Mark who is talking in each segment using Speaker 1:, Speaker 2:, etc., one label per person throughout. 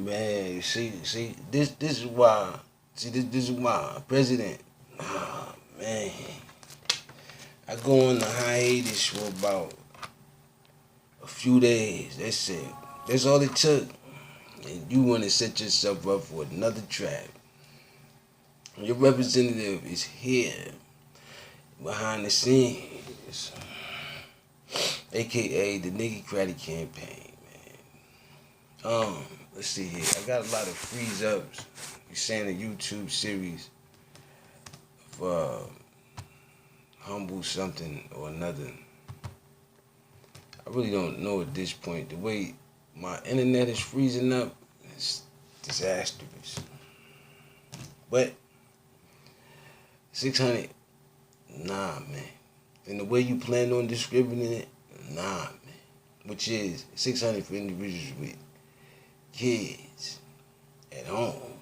Speaker 1: man. See, this is why. See, this is why President. Oh, man, I go on the hiatus for about a few days. That's it. That's all it took. And you want to set yourself up for another trap. Your representative is here behind the scenes, aka the Nigga campaign, man. Let's see here. I got a lot of freeze ups. You're saying a YouTube series for humble something or another. I really don't know at this point. The way my internet is freezing up, it's disastrous. But 600, nah, man. And the way you plan on distributing it, nah, man. Which is 600 for individuals with kids at home.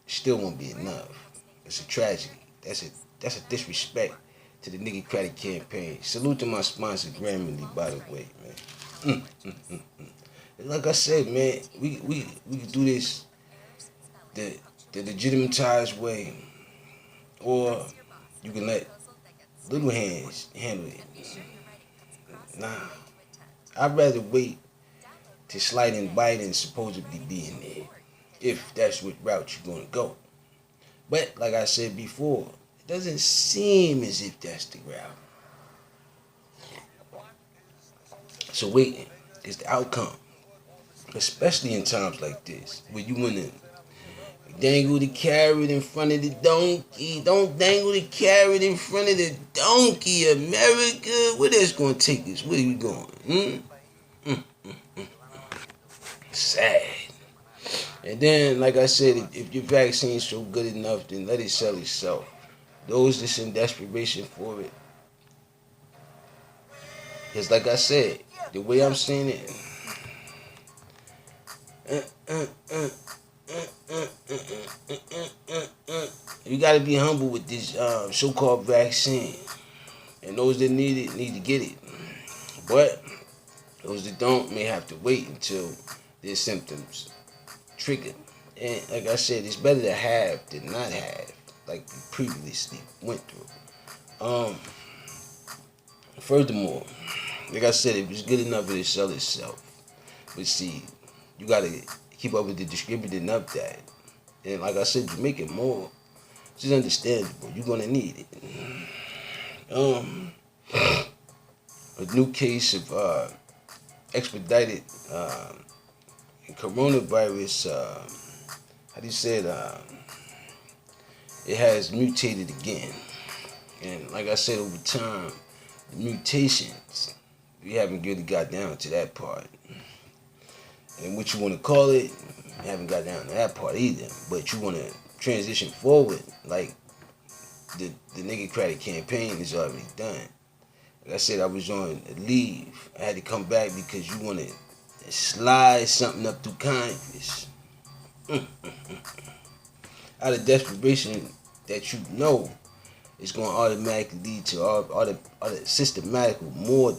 Speaker 1: Still won't be enough. It's a tragedy. That's a disrespect to the Nigga campaign. Salute to my sponsor, Grammarly, by the way, man. Like I said, man, we can do this the legitimatized way, or you can let little hands handle it. Nah, I'd rather wait till sliding Biden supposedly be in there, if that's what route you're gonna go. But like I said before, it doesn't seem as if that's the route. So waiting is the outcome, especially in times like this, where you wanna dangle the carrot in front of the donkey. Don't dangle the carrot in front of the donkey, America. Where that's gonna take us? Where you going? Sad. And then, like I said, if your vaccine's so good enough, then let it sell itself. Those that's in desperation for it. Because like I said, the way I'm seeing it, you got to be humble with this so-called vaccine. And those that need it, need to get it. But those that don't may have to wait until their symptoms trigger. And like I said, it's better to have than not have, like we previously went through. Furthermore, like I said, if it's good enough, it'll sell itself. But see, you gotta keep up with the distributing of that. And like I said, you make it more. It's just understandable. You're gonna need it. A new case of expedited coronavirus, how do you say it? It has mutated again. And like I said, over time, the mutations, we haven't really got down to that part. And what you want to call it, we haven't got down to that part either. But you want to transition forward, like the Nigga campaign is already done. Like I said, I was on leave. I had to come back because you want to slide something up through Congress. Out of desperation that you know it's going to automatically lead to all the systematic, more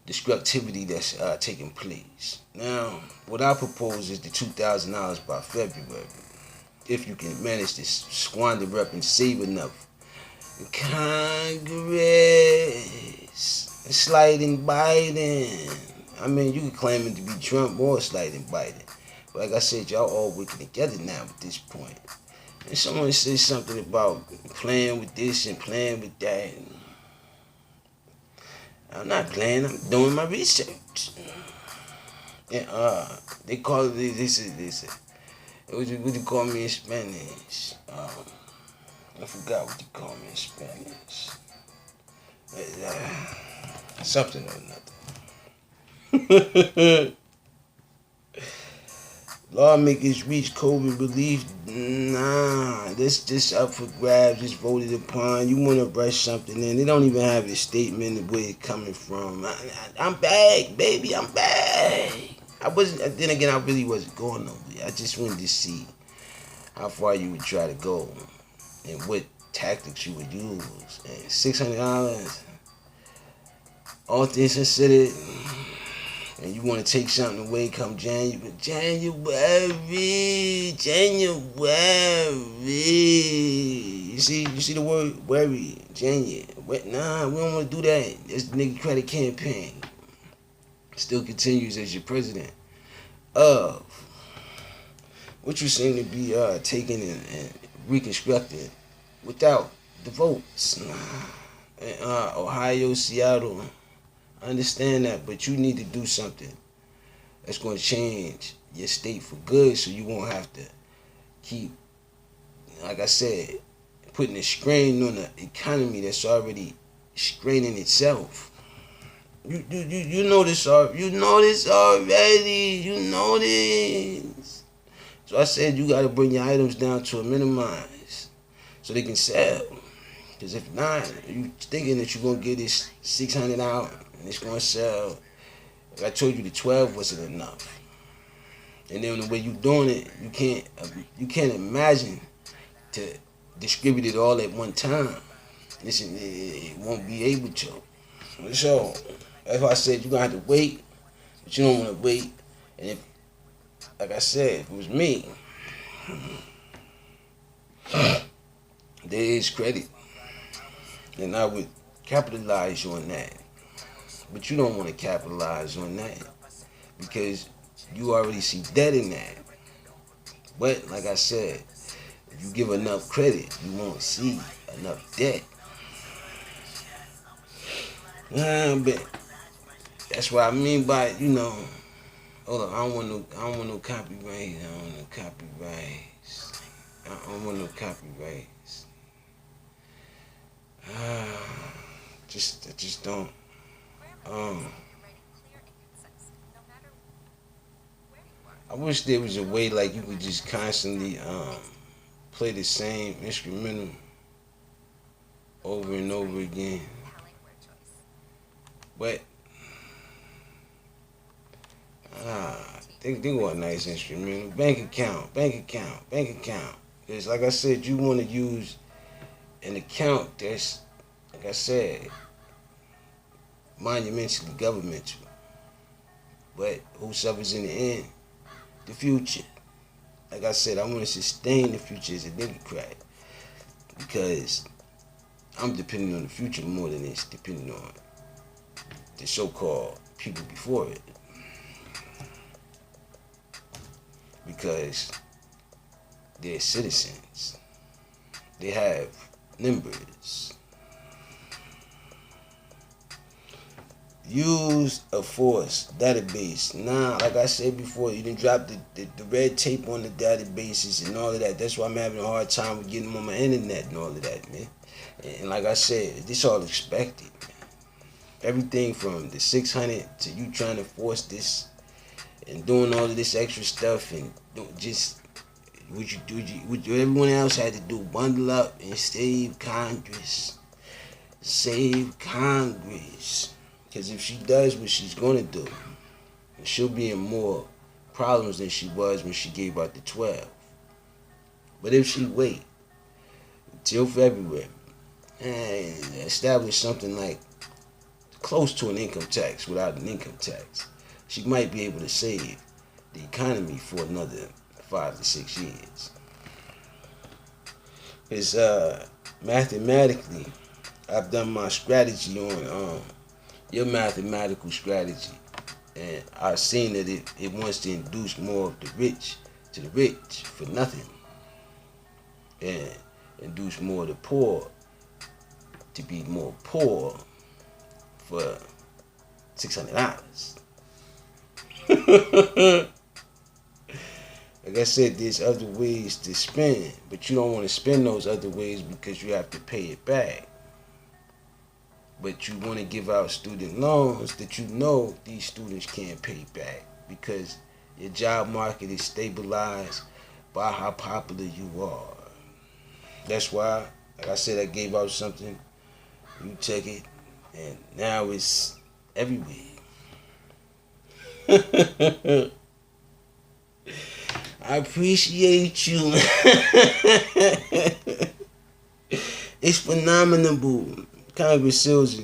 Speaker 1: destructivity that's taking place. Now, what I propose is the $2,000 by February. If you can manage to squander up and save enough. Congress, sliding Biden. I mean, you can claim it to be Trump or sliding Biden. But like I said, y'all all working together now at this point. And someone says something about playing with this and playing with that. I'm not playing, I'm doing my research. And they call it this. What you call me in Spanish? I forgot what you call me in Spanish. Something or another. Lawmakers reach COVID relief. Nah, this just up for grabs. Just voted upon. You want to rush something in. They don't even have a statement of where it's coming from. I'm back, baby. I'm back. I wasn't. Then again, I really wasn't going nowhere. I just wanted to see how far you would try to go and what tactics you would use. And $600, all things considered, and you want to take something away come January. You see the word worry, January. Nah, we don't want to do that. It's the nigga credit campaign. Still continues as your president of what you seem to be taking and reconstructing without the votes. Ohio, Seattle, I understand that, but you need to do something that's going to change your state for good, so you won't have to keep, like I said, putting a strain on the economy that's already straining itself. You know this already. You know this already. You know this. So I said you got to bring your items down to a minimize so they can sell. Because if not, you thinking that you're going to get this 600 out and it's going to sell. Like I told you, the 12 wasn't enough. And then the way you doing it, you can't imagine to distribute it all at one time. Listen, it won't be able to. So that's why I said you're going to have to wait, but you don't want to wait. And if, like I said, if it was me, there is credit. And I would capitalize on that. But you don't want to capitalize on that because you already see debt in that. But like I said, if you give enough credit, you won't see enough debt. But that's what I mean by, hold on, I don't want no copyright. I don't want no copyrights. I just don't. I wish there was a way like you could just constantly play the same instrumental over and over again. But think what a nice instrumental. Bank account. Because like I said, you want to use an account that's, like I said, monumentally governmental. But who suffers in the end? The future. Like I said, I want to sustain the future as a Democrat because I'm depending on the future more than it's depending on the so-called people before it. Because they're citizens. They have numbers. Use a force database. Nah, like I said before, you didn't drop the red tape on the databases and all of that. That's why I'm having a hard time with getting them on my internet and all of that, man. And like I said, this all expected, man. Everything from the 600 to you trying to force this and doing all of this extra stuff and just what you do, what everyone else had to do, bundle up and save Congress. Save Congress. Because if she does what she's going to do, she'll be in more problems than she was when she gave out the 12. But if she wait until February and establish something like close to an income tax without an income tax, she might be able to save the economy for another 5 to 6 years. Because mathematically, I've done my strategy on your mathematical strategy, and I've seen that it wants to induce more of the rich to the rich for nothing, and induce more of the poor to be more poor for $600. Like I said, there's other ways to spend, but you don't want to spend those other ways because you have to pay it back. But you want to give out student loans that you know these students can't pay back because your job market is stabilized by how popular you are. That's why, like I said, I gave out something, you took it, and now it's everywhere. I appreciate you. It's phenomenal. Congress sells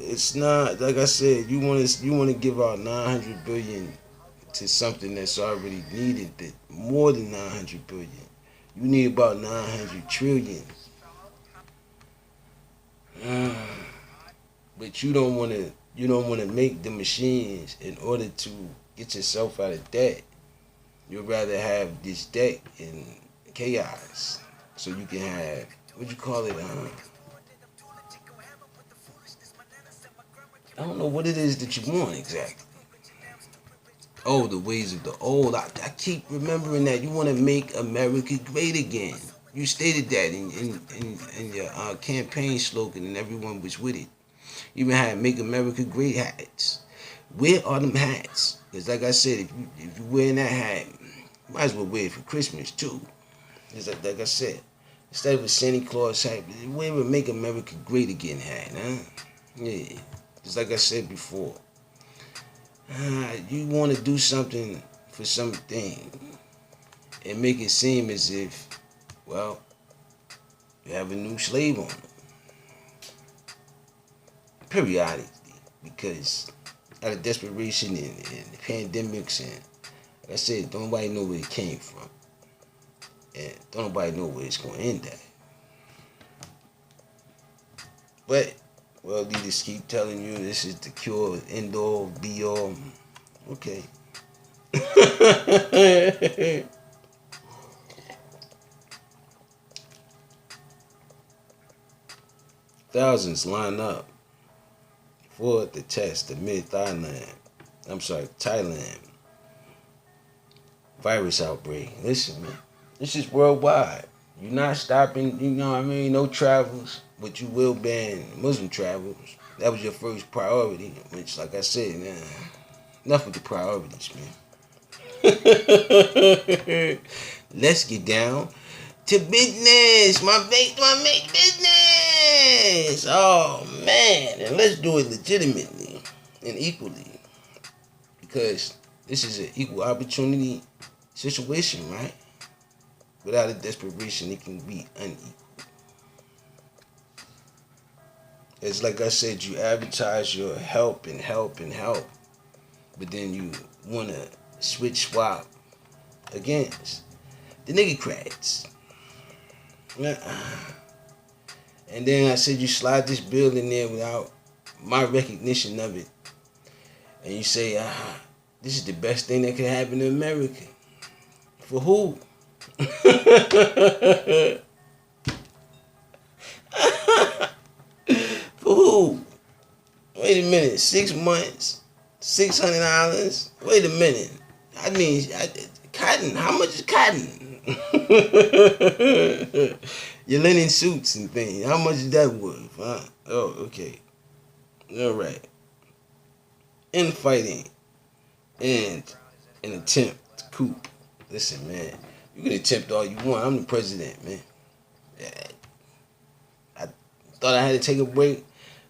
Speaker 1: it's not like I said. You want to give out 900 billion to something that's already needed. That more than 900 billion. You need about 900 trillion. But you don't want to. You don't want to make the machines in order to get yourself out of debt. You'd rather have this debt in chaos, so you can have what you call it. I don't know what it is that you want exactly. Oh, the ways of the old. I keep remembering that you want to make America great again. You stated that in your campaign slogan, and everyone was with it. You even had "Make America Great" hats. Where are them hats? Because, like I said, if you wearing that hat, you might as well wear it for Christmas too. Just like I said, instead of a Santa Claus hat, wear a "Make America Great Again" hat, huh? Yeah. Just like I said before. You want to do something for something and make it seem as if, well, you have a new slave owner. Periodically. Because out of desperation and pandemics and, like I said, don't nobody know where it came from. And don't nobody know where it's going to end at. But world leaders keep telling you this is the cure, end all, be all. Okay. Thousands line up for the test amid Thailand virus outbreak. Listen, man, this is worldwide. You're not stopping, you know what I mean? No travels, but you will ban Muslim travels. That was your first priority, which, like I said, man, enough with the priorities, man. Let's get down to business. My make business. Oh, man. And let's do it legitimately and equally. Because this is an equal opportunity situation, right? Without a desperation, it can be unequal. It's like I said, you advertise your help and help and help, but then you want to swap against the niggercrats. And then I said you slide this bill in there without my recognition of it, and you say, this is the best thing that could happen to America. For who? For who? Wait a minute. 6 months, $600. Wait a minute. I mean, cotton. How much is cotton? Your linen suits and things. How much is that worth? Huh? Oh, okay. All right. Infighting and an attempt to coup. Listen, man. You can attempt all you want. I'm the president, man. I thought I had to take a break.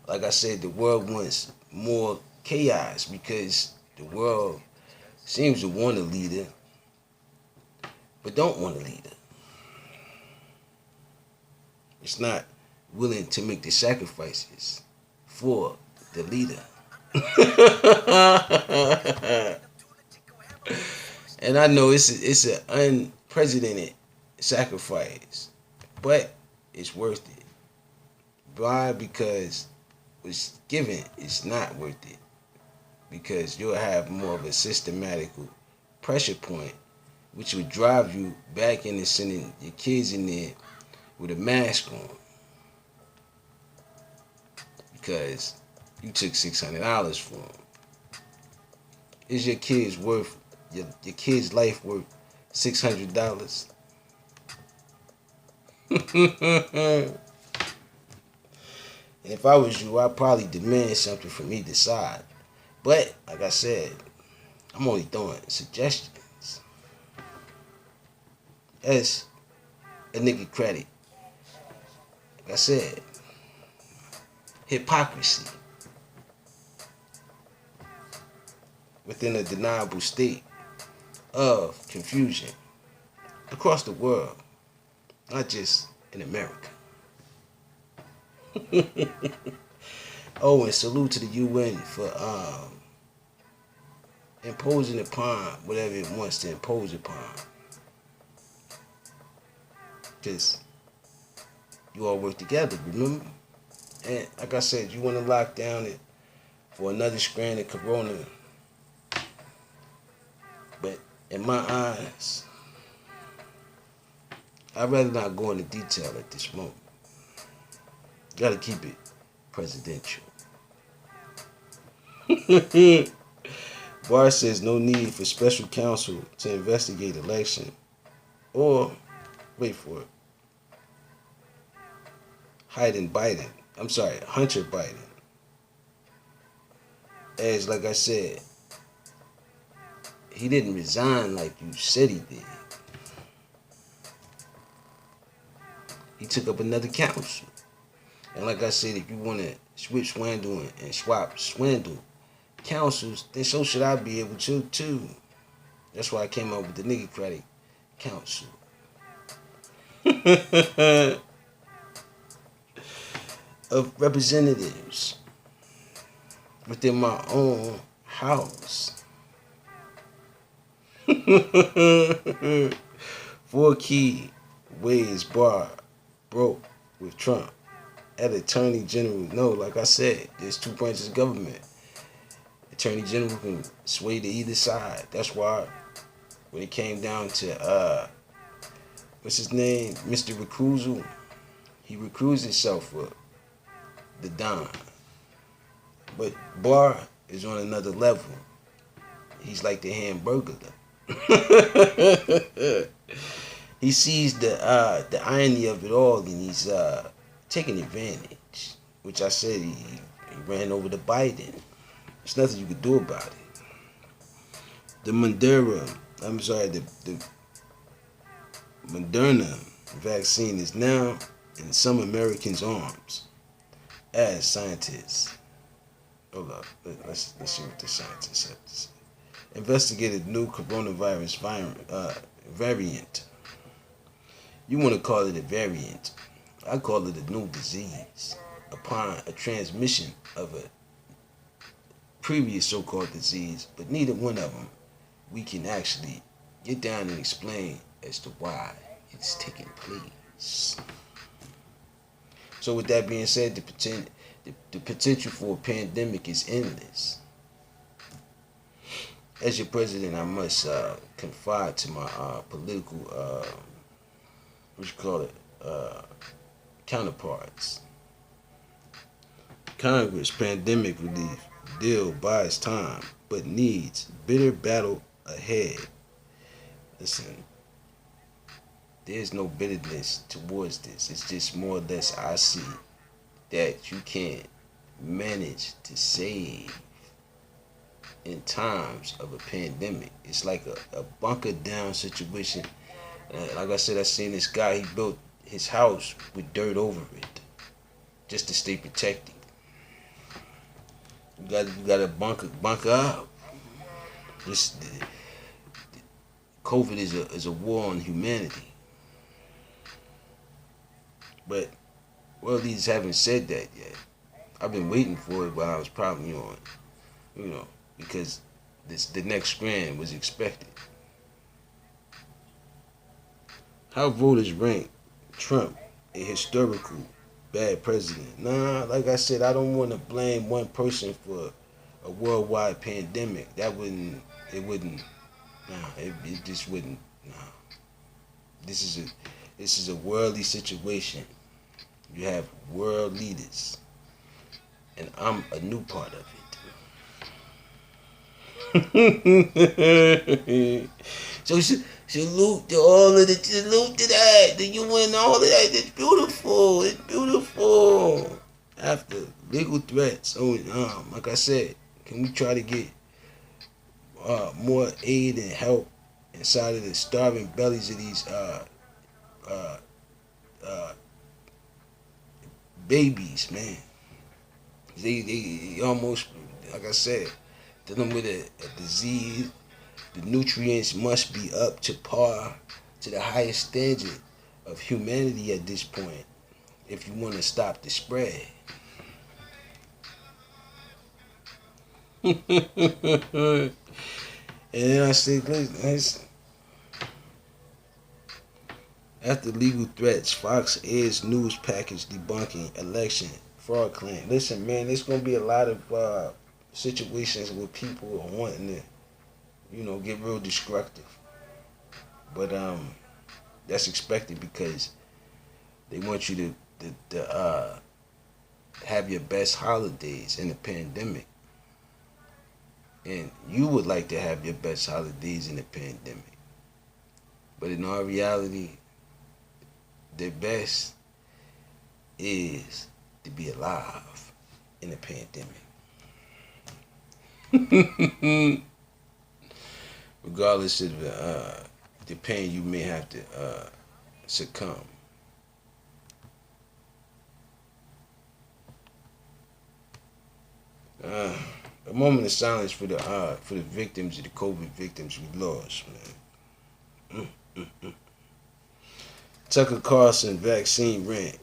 Speaker 1: Like I said, the world wants more chaos because the world seems to want a leader, but don't want a leader. It's not willing to make the sacrifices for the leader. And I know it's an unprecedented sacrifice, but it's worth it. Why? Because what's given is not worth it. Because you'll have more of a systematical pressure point, which will drive you back into sending your kids in there with a mask on. Because you took $600 for them. Is your kid's worth your kid's life worth $600? And if I was you, I'd probably demand something from either side. But like I said, I'm only throwing suggestions. As a nigga credit, like I said, hypocrisy within a deniable state of confusion across the world, not just in America. Oh, and salute to the UN for imposing upon whatever it wants to impose upon. Because you all work together, remember? And like I said, you want to lock down it for another strand of corona. But in my eyes, I'd rather not go into detail at this moment. Gotta keep it presidential. Barr says no need for special counsel to investigate election. Or, wait for it, Hunter Biden. As like I said, he didn't resign like you said he did. He took up another council. And like I said, if you want to switch swindle and swap swindle councils, then so should I be able to too. That's why I came up with the Niggercratic Council. Of representatives within my own house. 4 key ways Barr broke with Trump. At Attorney General, no, like I said, there's 2 branches of government. Attorney General can sway to either side. That's why when it came down to what's his name, Mr. Recusal, he recused himself for the Don. But Barr is on another level. He's like the hamburger. He sees the irony of it all, and he's taking advantage. Which I said he ran over to Biden. There's nothing you could do about it. The Moderna vaccine is now in some Americans' arms as scientists. Hold up, let's see what the scientists have to say. Investigated new coronavirus variant. You want to call it a variant. I call it a new disease upon a transmission of a previous so-called disease, but neither one of them we can actually get down and explain as to why it's taking place. So with that being said, the potential for a pandemic is endless. As your president, I must confide to my political, counterparts. Congress pandemic relief deal buys time, but needs bitter battle ahead. Listen, there's no bitterness towards this. It's just more or less I see that you can't manage to save in times of a pandemic. It's like a bunker down situation. Like I said, I seen this guy, he built his house with dirt over it just to stay protected. You got to bunker up. COVID is a war on humanity. But world leaders haven't said that yet. I've been waiting for it while I was probably on, because the next strand was expected. How voters rank Trump a historical bad president? Nah, like I said, I don't want to blame one person for a worldwide pandemic. It just wouldn't. Nah. This is a worldly situation. You have world leaders, and I'm a new part of it. So salute to all of salute to that. The UN, all of that. It's beautiful. It's beautiful. After legal threats, like I said, can we try to get more aid and help inside of the starving bellies of these babies, man? They almost, like I said, dealing with a disease. The nutrients must be up to par, to the highest standard of humanity at this point, if you want to stop the spread. And then I said, listen, after legal threats, Fox airs news package debunking election fraud claim. Listen, man, there's gonna be a lot of situations where people are wanting to, get real destructive. But that's expected because they want you to have your best holidays in the pandemic. And you would like to have your best holidays in the pandemic. But in all reality, the best is to be alive in the pandemic. Regardless of the pain you may have to succumb. A moment of silence for the victims of the COVID victims we lost, man. Tucker Carlson vaccine rant.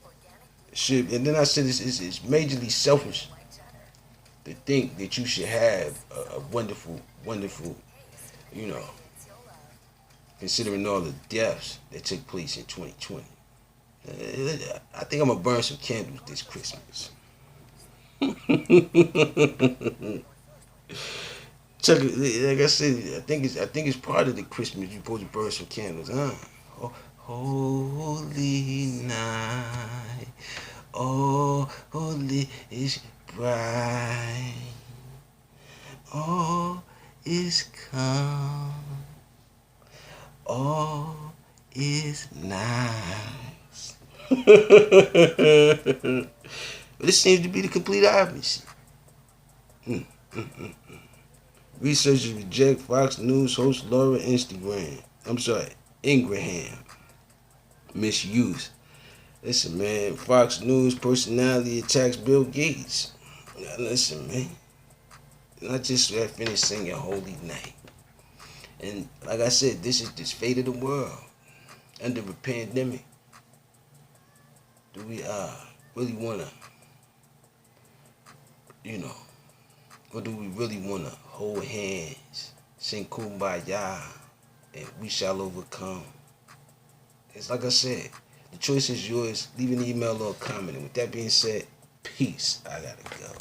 Speaker 1: And then I said it's majorly selfish to think that you should have a wonderful, wonderful, considering all the deaths that took place in 2020. I think I'm gonna burn some candles this Christmas. Tucker, like I said, I think it's part of the Christmas. You're supposed to burn some candles, huh? Oh, holy night, oh, holy is bright, all is calm, all is nice. But this seems to be the complete opposite. Researchers reject Fox News host Laura Ingraham misuse. Listen, man, Fox News personality attacks Bill Gates. Now, listen, man. I just finished singing Holy Night. And like I said, this is the fate of the world under a pandemic. Do we really want to, or do we really want to hold hands, sing Kumbaya, and we shall overcome? It's like I said, the choice is yours. Leave an email or a comment. And with that being said, peace. I gotta go.